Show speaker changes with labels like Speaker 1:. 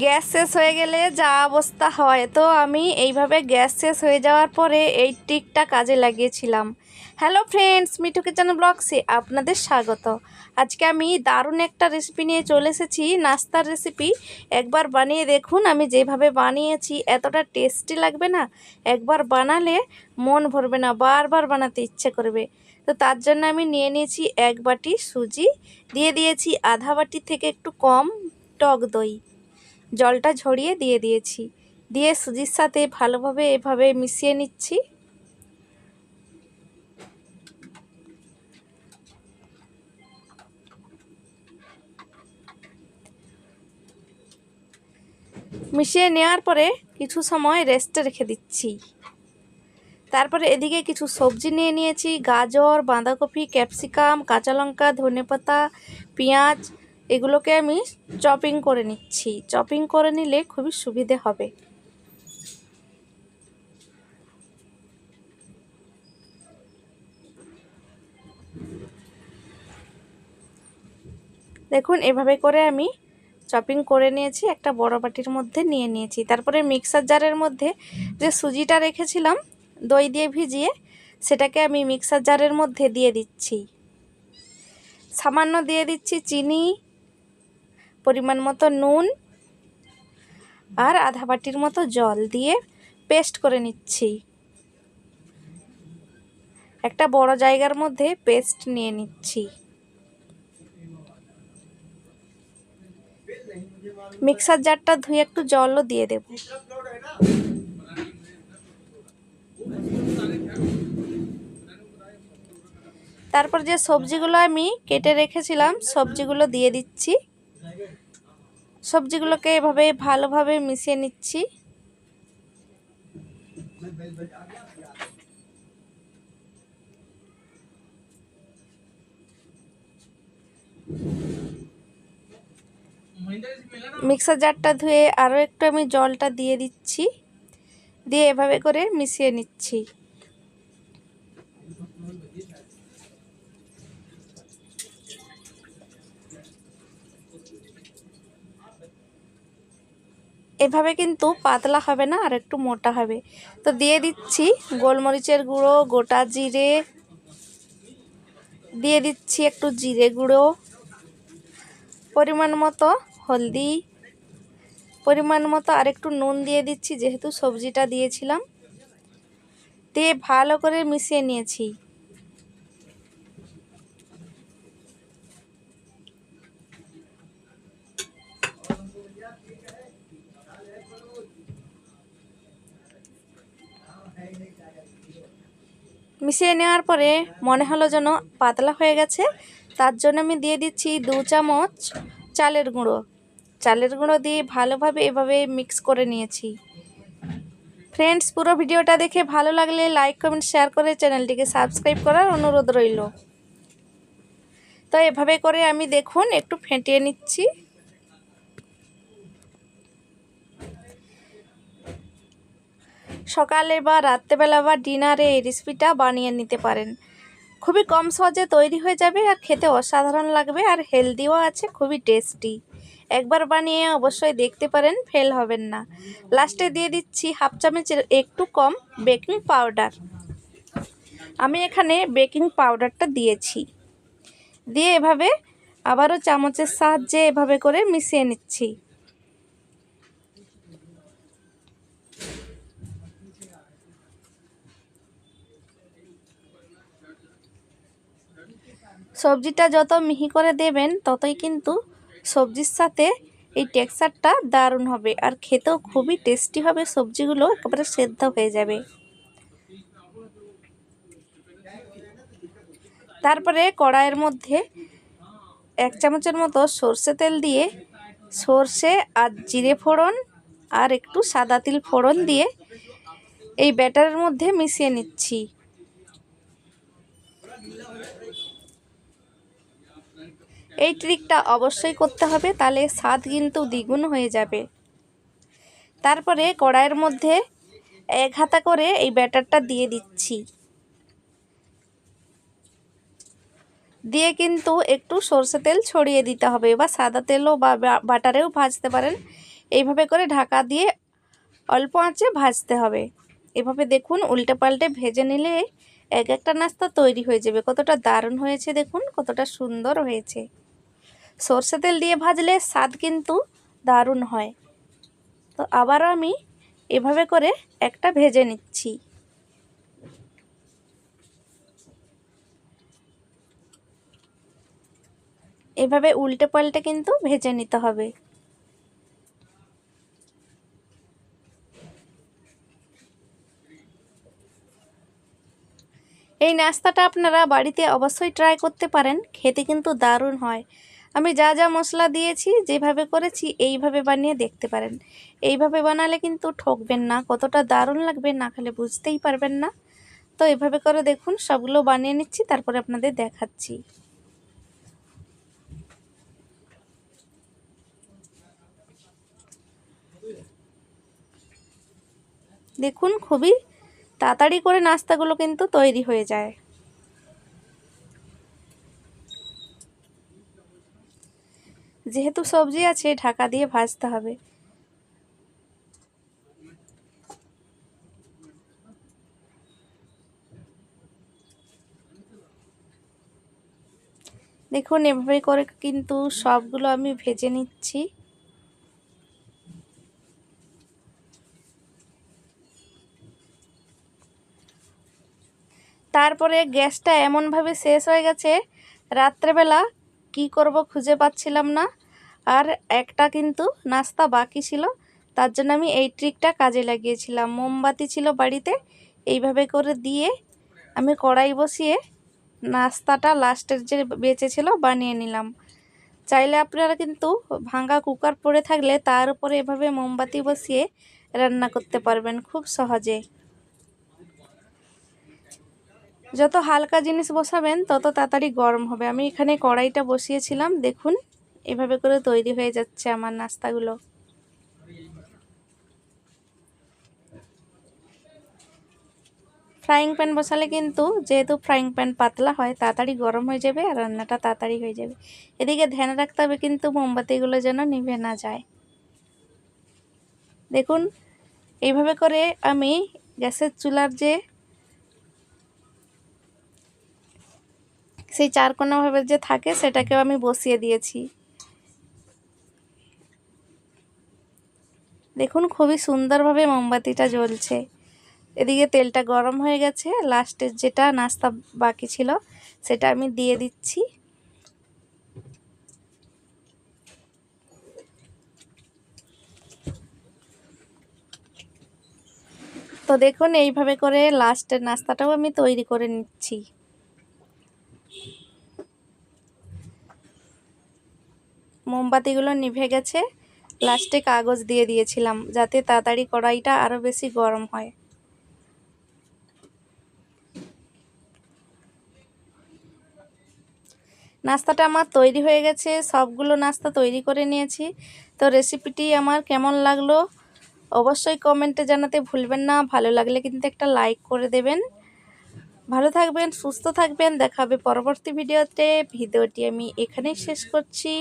Speaker 1: Gas শেষ হয়ে গেলে যা অবস্থা হয়, তো আমি এইভাবে গ্যাস শেষ হয়ে যাওয়ার পরে এই ট্রিকটা কাজে লাগিয়েছিলাম। হ্যালো ফ্রেন্ডস, মিঠু কিচেন ব্লগসে আপনাদের স্বাগত। আজকে আমি দারুণ একটা রেসিপি নিয়ে চলে এসেছি, নাস্তার রেসিপি। একবার বানিয়ে দেখুন, আমি যেভাবে বানিয়েছি এতটা টেস্টি লাগবে না, একবার বানালে মন ভরবে না, বারবার বানাতে ইচ্ছে করবে। তো তার জন্য আমি নিয়ে নিয়েছি 1 বাটি সুজি, দিয়ে দিয়েছি আধা বাটি থেকে একটু কম টক দই, জলটা ঝরিয়ে দিয়ে দিয়েছি, দিয়ে সুজির সাথে ভালোভাবে এভাবে মিশিয়ে নিচ্ছি। মিশিয়ে নেওয়ার পরে কিছু সময় রেস্টে রেখে দিচ্ছি। তারপরে এদিকে কিছু সবজি নিয়ে নিয়েছি, গাজর, বাঁধাকপি, ক্যাপসিকাম, কাঁচা লঙ্কা, ধনেপাতা, পেঁয়াজ, এগুলোকে আমি চপিং করে নিচ্ছি। চপিং করে নিলে খুবই সুবিধে হবে। দেখুন এভাবে করে আমি চপিং করে নিয়েছি, একটা বড় বাটির মধ্যে নিয়ে নিয়েছি। তারপরে মিক্সার জারের মধ্যে যে সুজিটা রেখেছিলাম দই দিয়ে ভিজিয়ে, সেটাকে আমি মিক্সার জারের মধ্যে দিয়ে দিচ্ছি। সামান্য দিয়ে দিচ্ছি চিনি, পরিমাণ মতো নুন আর আধা বাটির মতো জল দিয়ে পেস্ট করে নিচ্ছি। একটা বড় জায়গার মধ্যে পেস্ট নিয়ে নিচ্ছি। মিক্সার জারটা ধুয়ে একটু জলও দিয়ে দেব। তারপর যে সবজিগুলো আমি কেটে রেখেছিলাম সবজিগুলো দিয়ে দিচ্ছি। সবজিগুলোকে এভাবে ভালোভাবে মিশিয়ে নিচ্ছি। মিক্সার জারটা ধুয়ে আরও একটু আমি জলটা দিয়ে দিচ্ছি, দিয়ে এভাবে করে মিশিয়ে নিচ্ছি। এভাবে কিন্তু পাতলা হবে না, আর একটু মোটা হবে। তো দিয়ে দিচ্ছি গোলমরিচের গুঁড়ো, গোটা জিরে, দিয়ে দিচ্ছি একটু জিরে গুঁড়ো, পরিমাণ মতো হলদি, পরিমাণ মতো আর একটু নুন দিয়ে দিচ্ছি যেহেতু সবজিটা দিয়েছিলাম, দিয়ে ভালো করে মিশিয়ে নিয়েছি। মিশিয়ে নেওয়ার পরে মনে হলো যেন পাতলা হয়ে গেছে, তার জন্য আমি দিয়ে দিচ্ছি 2 চামচ চালের গুঁড়ো। চালের গুঁড়ো দিয়ে ভালোভাবে এভাবে মিক্স করে নিয়েছি। ফ্রেন্ডস, পুরো ভিডিওটা দেখে ভালো লাগলে লাইক, কমেন্ট, শেয়ার করে চ্যানেলটিকে সাবস্ক্রাইব করার অনুরোধ রইল। তো এভাবে করে আমি দেখুন একটু ফেটিয়ে নিচ্ছি। সকালে বা রাত্রেবেলা বা ডিনারে এই রেসিপিটা বানিয়ে নিতে পারেন। খুবই কম সহজে তৈরি হয়ে যাবে আর খেতে অসাধারণ লাগবে, আর হেলদিও আছে, খুবই টেস্টি। একবার বানিয়ে অবশ্যই দেখতে পারেন, ফেল হবেন না। লাস্টে দিয়ে দিচ্ছি হাফ চামচের একটু কম বেকিং পাউডার। আমি এখানে বেকিং পাউডারটা দিয়েছি, দিয়ে এভাবে আবারও চামচের সাহায্যে এভাবে করে মিশিয়ে নিচ্ছি। সবজিটা যত মিহি করে দেবেন ততই কিন্তু সবজির সাথে এই টেক্সচারটা দারুণ হবে, আর খেতেও খুবই টেস্টি হবে। সবজিগুলো একেবারে সেদ্ধ হয়ে যাবে। তারপরে কড়াইয়ের মধ্যে 1 চামচের মতো সর্ষে তেল দিয়ে সর্ষে আর জিরে ফোড়ন আর একটু সাদা তিল ফোড়ন দিয়ে এই ব্যাটারের মধ্যে মিশিয়ে নিচ্ছি। এই ট্রিকটা অবশ্যই করতে হবে, তাহলে স্বাদ কিন্তু দ্বিগুণ হয়ে যাবে। তারপরে কড়াইয়ের মধ্যে 1 হাতা করে এই ব্যাটারটা দিয়ে দিচ্ছি, দিয়ে কিন্তু একটু সরষে তেল ছড়িয়ে দিতে হবে, বা সাদা তেলও বা বাটারেও ভাজতে পারেন, এইভাবে করে ঢাকা দিয়ে অল্প আঁচে ভাজতে হবে। এভাবে দেখুন উল্টে পাল্টে ভেজে নিলে এক একটা নাস্তা তৈরি হয়ে যাবে। কতটা দারুণ হয়েছে দেখুন, কতটা সুন্দর হয়েছে। সরষে তেল দিয়ে ভাজলে স্বাদ কিন্তু দারুণ হয়। তো আবারও আমি এভাবে করে একটা ভেজে নিচ্ছি। এভাবে উল্টে পাল্টে কিন্তু ভেজে নিতে হবে। এই নাস্তাটা আপনারা বাড়িতে অবশ্যই ট্রাই করতে পারেন, খেতে কিন্তু দারুণ হয়। আমি যা যা মশলা দিয়েছি, যেভাবে করেছি এইভাবে বানিয়ে দেখতে পারেন। এইভাবে বানালে কিন্তু ঠকবেন না, কতটা দারুণ লাগবে না খেলে বুঝতেই পারবেন না। তো এভাবে করে দেখুন সবগুলো বানিয়ে নিচ্ছি, তারপরে আপনাদের দেখাচ্ছি। দেখুন খুবই তাড়াতাড়ি করে নাস্তাগুলো কিন্তু তৈরি হয়ে যায়। যেহেতু সবজি আছে ঢাকা দিয়ে ভাজতে হবে। দেখুন এভাবে করে কিন্তু সবগুলো আমি ভেজে নিচ্ছি। তারপরে গ্যাসটা এমনভাবে শেষ হয়ে গেছে, রাত্রেবেলা কি করব খুঁজে পাচ্ছিলাম না, আর একটা কিন্তু নাস্তা বাকি ছিল। তার জন্য আমি এই ট্রিকটা কাজে লাগিয়েছিলাম। মোমবাতি ছিল বাড়িতে, এইভাবে করে দিয়ে আমি কড়াই বসিয়ে নাস্তাটা লাস্টের যে বেঁচে ছিল বানিয়ে নিলাম। চাইলে আপনারা কিন্তু ভাঙা কুকার পড়ে থাকলে তার উপরে এভাবে মোমবাতি বসিয়ে রান্না করতে পারবেন খুব সহজে। যত হালকা জিনিস বসাবেন তত তাড়াতাড়ি গরম হবে। আমি এখানে কড়াইটা বসিয়েছিলাম, দেখুন এভাবে করে তৈরি হয়ে যাচ্ছে আমার নাস্তাগুলো। ফ্রাইং প্যান বসালে কিন্তু যেহেতু ফ্রাইং প্যান পাতলা হয় তাড়াতাড়ি গরম হয়ে যাবে আর রান্নাটা তাড়াতাড়ি হয়ে যাবে। এদিকে ধ্যান রাখতে হবে কিন্তু মোমবাতিগুলো যেন নিভে না যায়। দেখুন এইভাবে করে আমি গ্যাসের চুলার যে সেই চারকোনাভাবে যে থাকে সেটাকেও আমি বসিয়ে দিয়েছি। দেখুন খুবই সুন্দরভাবে মোমবাতিটা জ্বলছে। এদিকে তেলটা গরম হয়ে গেছে, লাস্টের যেটা নাস্তা বাকি ছিল সেটা আমি দিয়ে দিচ্ছি। তো দেখুন এইভাবে করে লাস্টের নাস্তাটাও আমি তৈরি করে নিচ্ছি। মোমবাতিগুলো নিভে গেছে, লাস্টে কাগজ দিয়ে দিয়েছিলাম যাতে তাড়াতাড়ি কড়াইটা আরও বেশি গরম হয়। নাস্তাটা আমার তৈরি হয়ে গেছে, সবগুলো নাস্তা তৈরি করে নিয়েছি। তো রেসিপিটি আমার কেমন লাগলো অবশ্যই কমেন্টে জানাতে ভুলবেন না। ভালো লাগলে কিন্তু একটা লাইক করে দেবেন। ভালো থাকবেন, সুস্থ থাকবেন, দেখা হবে পরবর্তী ভিডিওতে। ভিডিওটি আমি এখানেই শেষ করছি।